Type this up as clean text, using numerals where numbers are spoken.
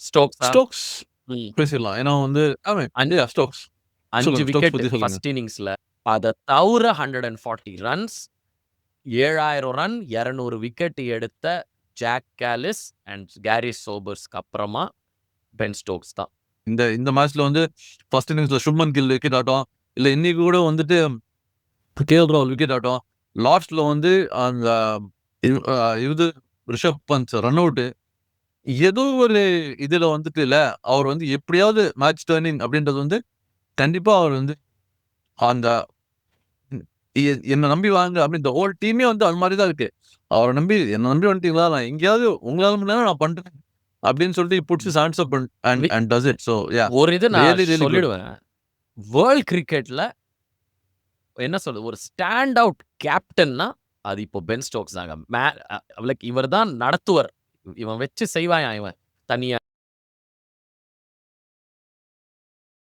ஸ்டோக்ஸா? Stokes ம். பேசிடலாம். ஏன்னா வந்து ஸ்டோக்ஸ் 5 சொல்லுங்க. ஸ்டோக்ஸ் விக்கெட் பத்தி சொல்லுங்க. ஃபர்ஸ்ட் இன்னிங்ஸ்ல. அத தவிர 140 ரன்ஸ், 7000 ரன், 200 விக்கெட் எடுத்த ஜாக் காலிஸ் அண்ட் கேரி சோபர்ஸ்க்கு அப்புறமா பென் ஸ்டோக்ஸ் தான். இந்த மேட்ச்ல வந்து ஃபர்ஸ்ட் இன்னிங்ஸ்ல சுப்மன் கில் விக்கெட் ஆட்டம், இல்ல இன்னைக்கு கூட வந்துட்டு கேஎல் ராகுல் விக்கெட் ஆட்டம், லாஸ்ட்ல வந்து அந்த இது ரிஷப் பந்த் ரன் அவுட், ஏதோ ஒரு இதுல வந்துட்டு இல்ல அவர் வந்து எப்படியாவது மேட்ச் டர்னிங் அப்படின்றது வந்து கண்டிப்பா அவர் வந்து அந்த என்ன நம்பி வாங்க அப்படின்னு இந்த ஹோல் டீமே வந்து அது மாதிரி தான் இருக்கு. அவரை நம்பி என்ன நம்பி வந்துட்டீங்களா, நான் எங்கேயாவது உங்களால முடியாது நான் பண்றேன் அப்படின்னு சொல்லிட்டு puts hands up and does it. So yeah, ஒரு இது நான் ரியலி ரியலி குட். சொல்லிடுவேன். வேர்ல்ட் கிரிக்கெட்ல என்ன சொல்றது, ஒரு ஸ்டாண்ட் அவுட் கேப்டன்னா அது இப்போ பென் ஸ்டோக்ஸ் தாங்க. லைக் இவர் தான் நடத்துவர். இவன் வச்சு செய்வாயா இவன் தனியா.